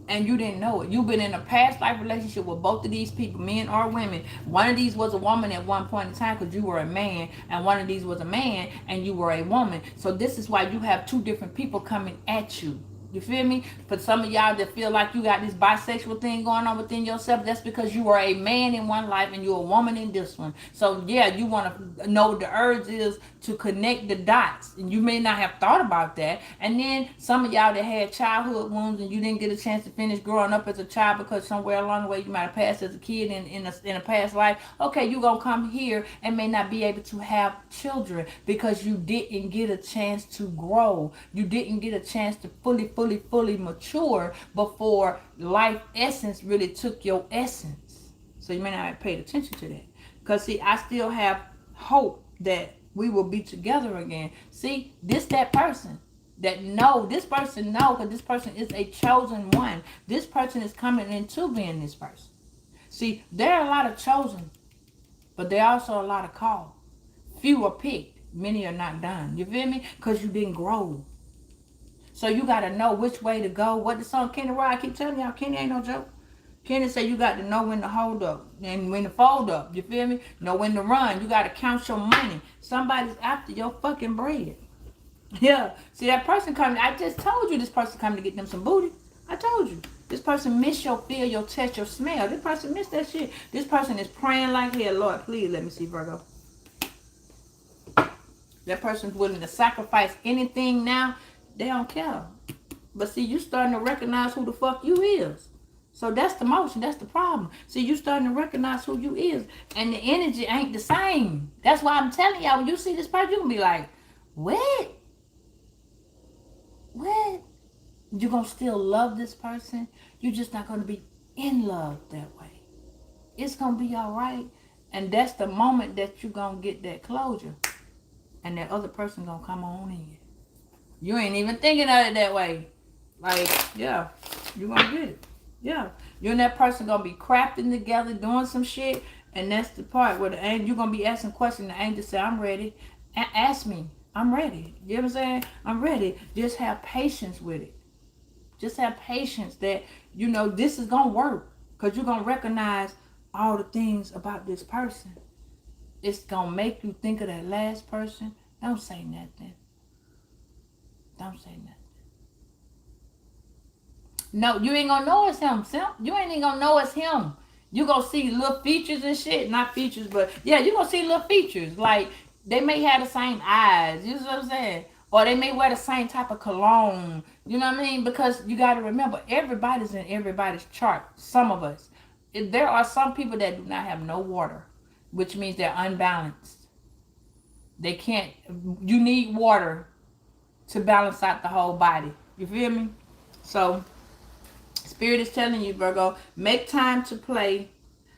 And you didn't know it. You've been in a past life relationship with both of these people, men or women. One of these was a woman at one point in time because you were a man, and one of these was a man and you were a woman. So this is why you have two different people coming at you. You feel me? For some of y'all that feel like you got this bisexual thing going on within yourself, that's because you were a man in one life and you're a woman in this one. So yeah, you want to know what the urge is to connect the dots, and you may not have thought about that. And then some of y'all that had childhood wounds and you didn't get a chance to finish growing up as a child because somewhere along the way you might have passed as a kid in a past life. Okay, you gonna come here and may not be able to have children because you didn't get a chance to grow. You didn't get a chance to fully mature before life essence really took your essence. So you may not have paid attention to that. Because see, I still have hope that we will be together again. See, that person that this person because this person is a chosen one. This person is coming into being this person. See, there are a lot of chosen, but there are also a lot of called. Few are picked, many are not done. You feel me? Because you didn't grow. So you got to know which way to go. What the song Kenny Roy, I keep telling y'all, Kenny ain't no joke. Kenny said you got to know when to hold up and when to fold up. You feel me? Know when to run. You got to count your money. Somebody's after your fucking bread. Yeah. See, that person coming, I just told you this person coming to get them some booty. I told you. This person miss your feel, your touch, your smell. This person miss that shit. This person is praying like hell. Lord, please let me see, Virgo. That person's willing to sacrifice anything now. They don't care. But see, you starting to recognize who the fuck you is. So that's the motion. That's the problem. See, you starting to recognize who you is. And the energy ain't the same. That's why I'm telling y'all, when you see this person, you can be like, what? What? You're going to still love this person. You're just not going to be in love that way. It's going to be all right. And that's the moment that you're going to get that closure. And that other person going to come on in. You ain't even thinking of it that way. Like, yeah, you're going to get it. Yeah. You and that person going to be crafting together, doing some shit. And that's the part where you're going to be asking questions. The angel say, I'm ready. Ask me. I'm ready. You know what I'm saying? I'm ready. Just have patience with it. Just have patience that, this is going to work. Because you're going to recognize all the things about this person. It's going to make you think of that last person. Don't say nothing. Don't say nothing. No, you ain't going to know it's him, Simp. You ain't even going to know it's him. You going to see little features and shit. Not features, but yeah, you going to see little features. Like, they may have the same eyes. You know what I'm saying? Or they may wear the same type of cologne. You know what I mean? Because you got to remember, everybody's in everybody's chart. Some of us. There are some people that do not have no water, which means they're unbalanced. They can't. You need water to balance out the whole body. You feel me? So Spirit is telling you, Virgo, make time to play,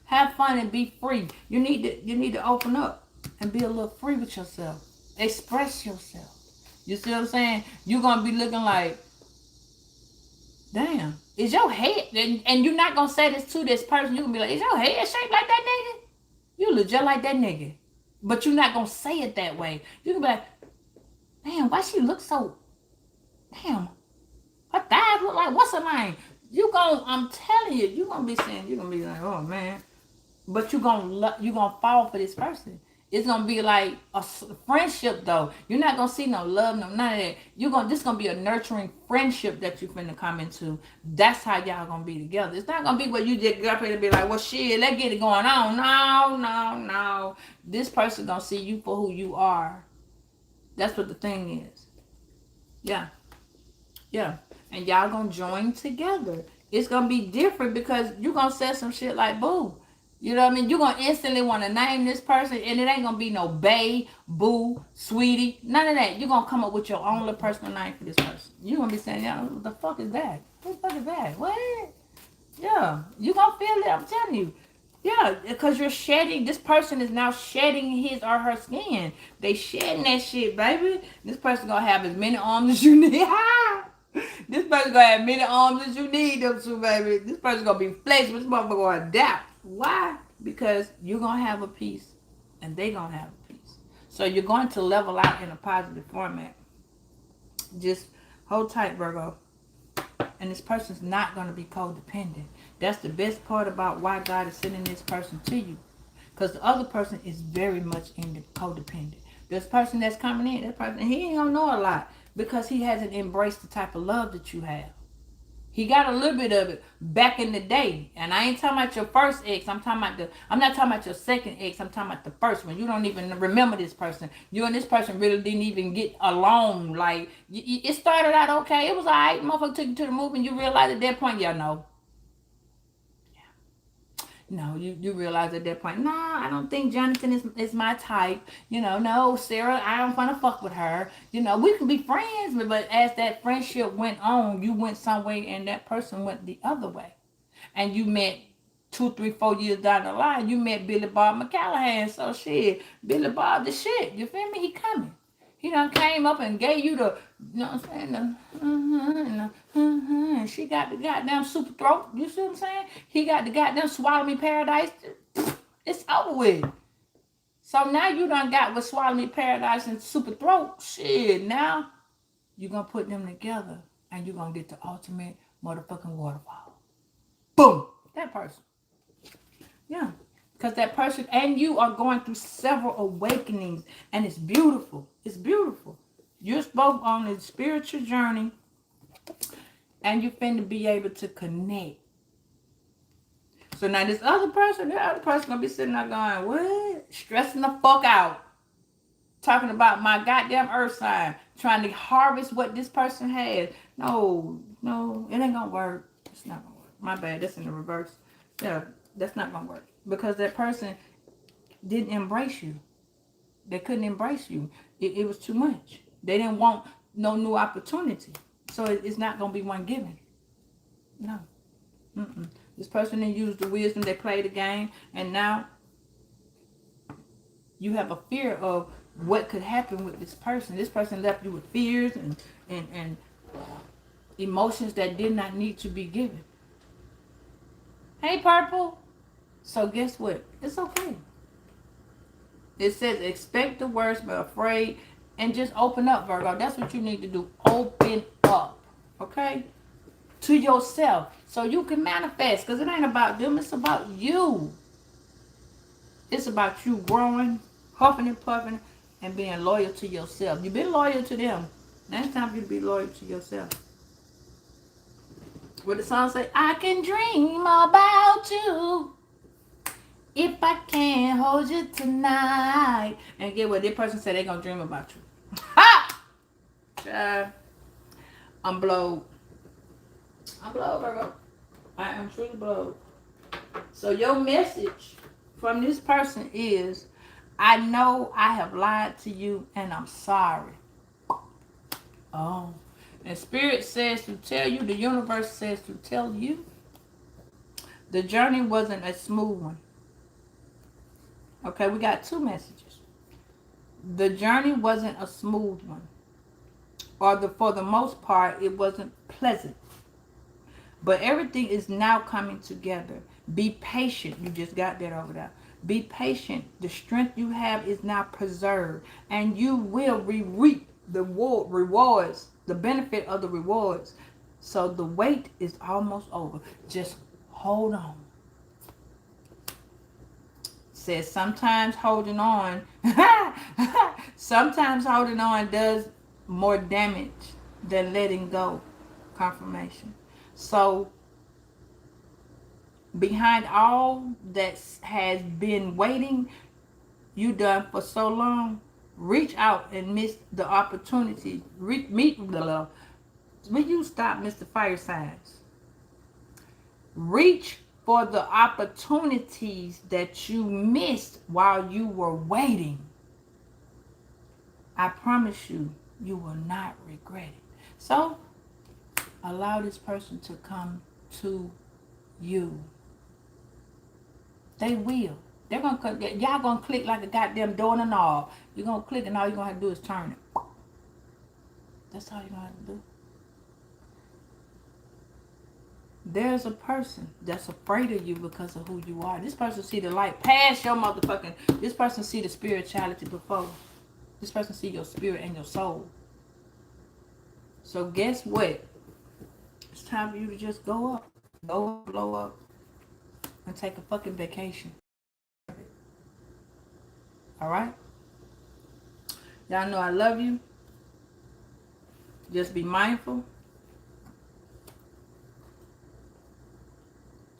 have fun, and be free. You need to open up and be a little free with yourself. Express yourself. You see what I'm saying? You're gonna be looking like, damn, is your head? And you're not gonna say this to this person. You gonna be like, is your head shaped like that nigga? You look just like that nigga. But you're not gonna say it that way. You can be like, damn, why she look so, damn, her thighs look like, what's her name? I'm telling you, you gonna be saying, you gonna be like, oh man. But you gonna fall for this person. It's gonna be like a friendship though. You're not gonna see no love, no none of that. This gonna be a nurturing friendship that you finna come into. That's how y'all gonna be together. It's not gonna be where you just get up here and be like, well shit, let's get it going on. No, no, no. This person gonna see you for who you are. That's what the thing is. Yeah. Yeah. And y'all gonna join together. It's gonna be different because you gonna say some shit like boo. You know what I mean? You're gonna instantly want to name this person, and it ain't gonna be no bae, boo, sweetie, none of that. You're gonna come up with your own little personal name for this person. You're gonna be saying, yeah, what the fuck is that? Who the fuck is that? What? Yeah. You gonna feel it, I'm telling you. Yeah, because you're shedding. This person is now shedding his or her skin. They shedding that shit, baby. This person gonna have as many arms as you need. This person gonna have many arms as you need them to, baby. This person gonna be flexible. This motherfucker gonna adapt. Why? Because you're gonna have a piece, and they gonna have a piece. So you're going to level out in a positive format. Just hold tight, Virgo. And this person's not going to be codependent. That's the best part about why God is sending this person to you. Because the other person is very much codependent. This person that's coming in, that person, he ain't going to know a lot. Because he hasn't embraced the type of love that you have. He got a little bit of it back in the day. And I ain't talking about your first ex. I'm not talking about your second ex. I'm talking about the first one. You don't even remember this person. You and this person really didn't even get along. Like, it started out okay. It was all right. Motherfucker took you to the movie and you realized at that point, yeah, no. No, you realize at that point, nah, I don't think Jonathan is my type. No, Sarah, I don't want to fuck with her. We can be friends, but as that friendship went on, you went some way and that person went the other way. And you met 2, 3, 4 years down the line, you met Billy Bob McCallahan. So shit, Billy Bob the shit. You feel me? He coming. He done came up and gave you the, you know what I'm saying, and she got the goddamn super throat. You see what I'm saying? He got the goddamn swallow me paradise. It's over with. So now you done got with swallow me paradise and super throat. Shit, now you gonna put them together and you gonna get the ultimate motherfucking waterfall. Boom. That person. Yeah. Because that person and you are going through several awakenings. And it's beautiful. It's beautiful. You're both on a spiritual journey. And you're finna be able to connect. So now the other person gonna be sitting there going, what? Stressing the fuck out. Talking about my goddamn earth sign. Trying to harvest what this person has. No, it ain't gonna work. It's not gonna work. My bad. That's in the reverse. Yeah, that's not gonna work. Because that person didn't embrace you. They couldn't embrace you. It was too much. They didn't want no new opportunity. So it's not going to be one given. No. This person didn't use the wisdom. They played the game. And now you have a fear of what could happen with this person. This person left you with fears and emotions that did not need to be given. Hey, Purple. So guess what? It's okay. It says expect the worst but afraid, and just open up, Virgo. That's what you need to do. Open up. Okay? To yourself. So you can manifest. Because it ain't about them. It's about you. It's about you growing, huffing and puffing, and being loyal to yourself. You've been loyal to them. Now it's time for you to be loyal to yourself. What the song say? I can dream about you. If I can't hold you tonight. And get what? This person said they're going to dream about you. Ha! Child. I'm blowed. I'm blowed, Virgo. I am truly blowed. So your message from this person is, I know I have lied to you and I'm sorry. Oh. And Spirit says to tell you, the universe says to tell you, the journey wasn't a smooth one. Okay, we got two messages. The journey wasn't a smooth one. For the most part, it wasn't pleasant. But everything is now coming together. Be patient. You just got that over there. Be patient. The strength you have is now preserved. And you will reap the rewards, the benefit of the rewards. So the wait is almost over. Just hold on. Says sometimes holding on, sometimes holding on does more damage than letting go. Confirmation. So behind all that has been waiting you done for so long, reach out and miss the opportunity. Will you stop, Mr. Fire Signs? Reach for the opportunities that you missed while you were waiting. I promise you, you will not regret it. So, allow this person to come to you. They will. They're gonna, y'all gonna click like a goddamn door in a knob. You're gonna click and all you're gonna have to do is turn it. That's all you're gonna have to do. There's a person that's afraid of you because of who you are. This person see the light past your motherfucking. This person see the spirituality before. This person see your spirit and your soul. So guess what? It's time for you to just go up. Go up, blow up. And take a fucking vacation. Alright? Y'all know I love you. Just be mindful.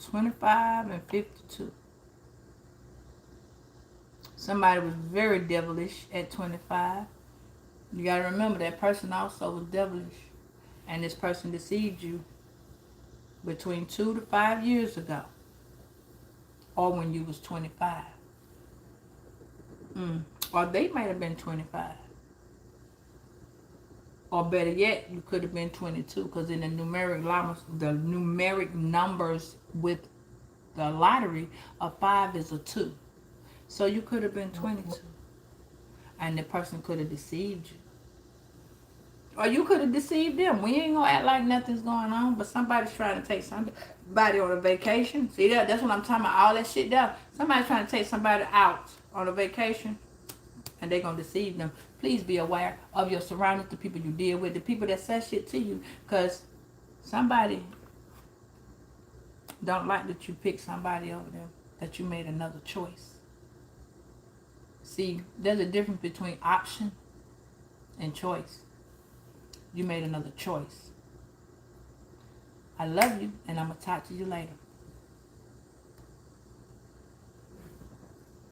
25 and 52. Somebody was very devilish at 25. You gotta remember that person also was devilish. And this person deceived you between 2 to 5 years ago. Or when you was 25. Or they might have been 25. Or better yet, you could have been 22. Because in the numeric numbers with the lottery, a 5 is a 2. So you could have been 22. And the person could have deceived you. Or you could have deceived them. We ain't gonna act like nothing's going on, but somebody's trying to take somebody on a vacation. See that? That's what I'm talking about. All that shit there. Somebody's trying to take somebody out on a vacation, and they're gonna deceive them. Please be aware of your surroundings, the people you deal with, the people that say shit to you, because somebody don't like that you pick somebody over them, that you made another choice. See, there's a difference between option and choice. You made another choice. I love you, and I'm going to talk to you later.